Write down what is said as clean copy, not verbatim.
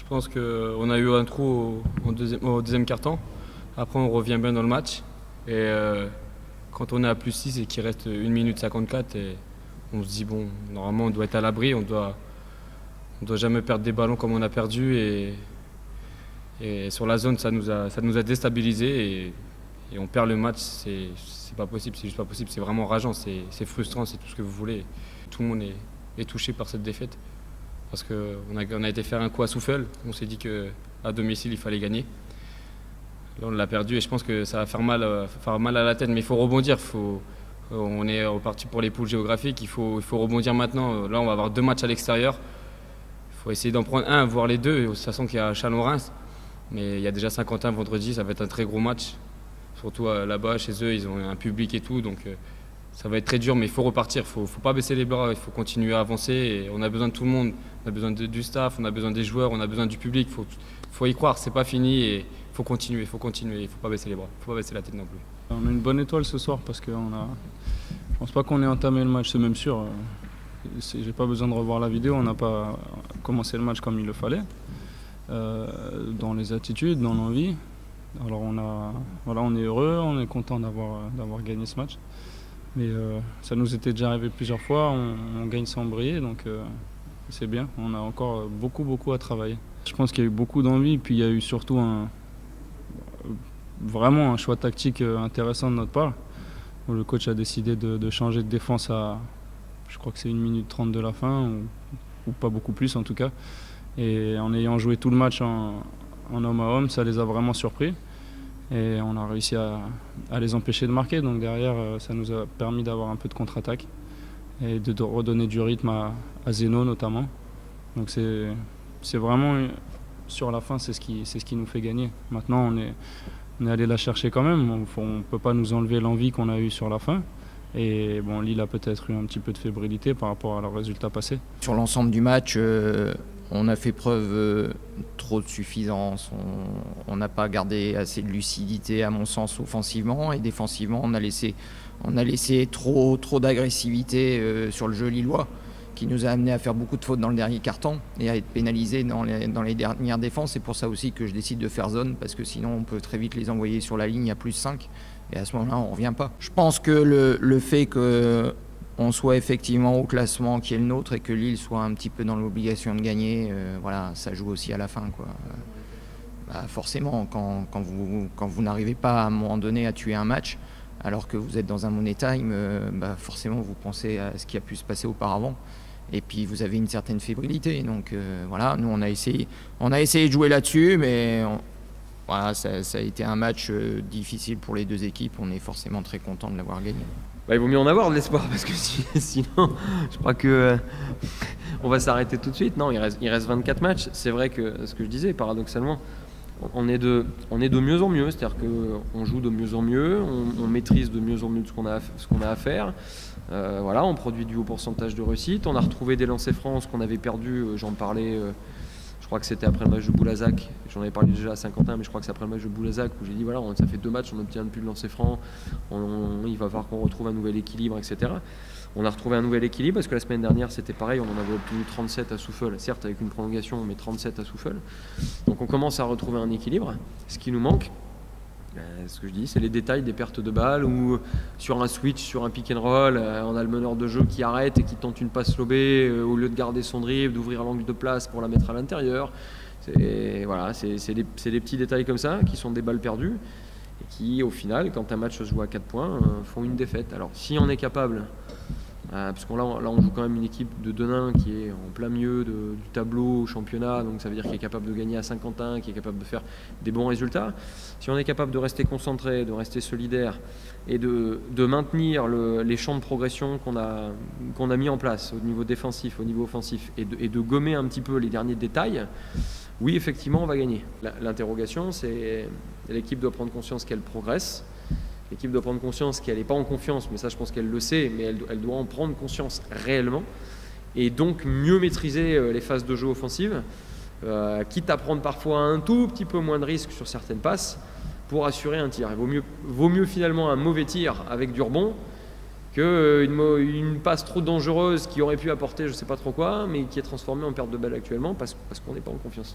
pense qu'on a eu un trou au deuxième quart-temps. Après, on revient bien dans le match. Et quand on est à +6 et qu'il reste 1 minute 54, et on se dit, bon, normalement, on doit être à l'abri. On doit jamais perdre des ballons comme on a perdu. Et sur la zone, ça nous a déstabilisés. Et on perd le match. C'est pas possible, c'est juste pas possible. C'est vraiment rageant, c'est frustrant, c'est tout ce que vous voulez. Tout le monde est touché par cette défaite. Parce qu'on a été faire un coup à Souffel. On s'est dit qu'à domicile, il fallait gagner. Là, on l'a perdu et je pense que ça va faire mal à la tête. Mais il faut rebondir. On est reparti pour les poules géographiques. Il faut rebondir maintenant. Là, on va avoir 2 matchs à l'extérieur. Il faut essayer d'en prendre un, voire les 2. De toute façon, qu'il y a Chalon-Reims. Mais il y a déjà Saint-Quentin vendredi. Ça va être un très gros match. Surtout là-bas, chez eux, ils ont un public et tout. Donc ça va être très dur, mais il faut repartir. Il ne faut pas baisser les bras. Il faut continuer à avancer. Et on a besoin de tout le monde. On a besoin du staff, on a besoin des joueurs, on a besoin du public. Faut y croire, c'est pas fini et il faut continuer, il faut pas baisser les bras, il faut pas baisser la tête non plus. On a une bonne étoile ce soir parce que je pense pas qu'on ait entamé le match, c'est même sûr. J'ai pas besoin de revoir la vidéo, on n'a pas commencé le match comme il le fallait, dans les attitudes, dans l'envie. Alors on est heureux, on est content d'avoir gagné ce match. Mais ça nous était déjà arrivé plusieurs fois, on gagne sans briller, donc c'est bien. On a encore beaucoup à travailler. Je pense qu'il y a eu beaucoup d'envie, puis il y a eu surtout vraiment un choix tactique intéressant de notre part. Le coach a décidé de changer de défense je crois que c'est 1 minute 30 de la fin, ou pas beaucoup plus en tout cas. Et en ayant joué tout le match en homme à homme, ça les a vraiment surpris. Et on a réussi à les empêcher de marquer. Donc derrière, ça nous a permis d'avoir un peu de contre-attaque et de redonner du rythme à Zeno notamment. Donc c'est vraiment, sur la fin, c'est ce qui nous fait gagner. Maintenant, on est allé la chercher quand même. On ne peut pas nous enlever l'envie qu'on a eue sur la fin. Et bon, Lille a peut-être eu un petit peu de fébrilité par rapport à leur résultat passé. Sur l'ensemble du match, on a fait preuve trop de suffisance. On n'a pas gardé assez de lucidité, à mon sens, offensivement. Et défensivement, on a laissé trop d'agressivité sur le jeu lillois, qui nous a amené à faire beaucoup de fautes dans le dernier quart-temps et à être pénalisés dans les dernières défenses. C'est pour ça aussi que je décide de faire zone, parce que sinon on peut très vite les envoyer sur la ligne à +5 et à ce moment-là on ne revient pas. Je pense que le fait qu'on soit effectivement au classement qui est le nôtre et que Lille soit un petit peu dans l'obligation de gagner, voilà, ça joue aussi à la fin, quoi. Forcément, quand vous n'arrivez pas à un moment donné à tuer un match, alors que vous êtes dans un money time, forcément vous pensez à ce qui a pu se passer auparavant. Et puis vous avez une certaine fébrilité. Donc voilà, nous on a essayé de jouer là-dessus, mais voilà, ça a été un match difficile pour les 2 équipes. On est forcément très content de l'avoir gagné. Il vaut mieux en avoir de l'espoir, parce que sinon je crois que on va s'arrêter tout de suite. Non, il reste 24 matchs. C'est vrai que ce que je disais, paradoxalement, on est de mieux en mieux, c'est-à-dire qu'on joue de mieux en mieux, on maîtrise de mieux en mieux ce qu'on a à faire. Voilà, on produit du haut pourcentage de réussite. On a retrouvé des lancers francs qu'on avait perdus, j'en parlais, je crois que c'était après le match de Boulazac. J'en avais parlé déjà à Saint-Quentin, mais je crois que c'est après le match de Boulazac où j'ai dit voilà, ça fait 2 matchs, on n'obtient plus de lancers francs, il va falloir qu'on retrouve un nouvel équilibre, etc. On a retrouvé un nouvel équilibre parce que la semaine dernière c'était pareil, on en avait obtenu 37 à Souffel, certes avec une prolongation, mais 37 à Souffel. Donc on commence à retrouver un équilibre. Ce qui nous manque, ce que je dis, c'est les détails des pertes de balles ou sur un switch, sur un pick and roll, on a le meneur de jeu qui arrête et qui tente une passe lobée au lieu de garder son dribble, d'ouvrir l'angle de place pour la mettre à l'intérieur. Voilà, c'est des petits détails comme ça qui sont des balles perdues et qui, au final, quand un match se joue à 4 points, font une défaite. Alors si on est capable, parce que là on joue quand même une équipe de Denain qui est en plein milieu du tableau au championnat, donc ça veut dire qu'il est capable de gagner à Saint-Quentin, qui est capable de faire des bons résultats. Si on est capable de rester concentré, de rester solidaire et de maintenir les champs de progression qu'on a mis en place au niveau défensif, au niveau offensif, et de gommer un petit peu les derniers détails, oui, effectivement, on va gagner. L'interrogation, c'est l'équipe doit prendre conscience qu'elle progresse. L'équipe doit prendre conscience qu'elle n'est pas en confiance, mais ça je pense qu'elle le sait, mais elle doit en prendre conscience réellement et donc mieux maîtriser les phases de jeu offensives, quitte à prendre parfois un tout petit peu moins de risques sur certaines passes pour assurer un tir. Il vaut mieux finalement un mauvais tir avec du rebond qu'une passe trop dangereuse qui aurait pu apporter je ne sais pas trop quoi, mais qui est transformée en perte de balle actuellement parce qu'on n'est pas en confiance.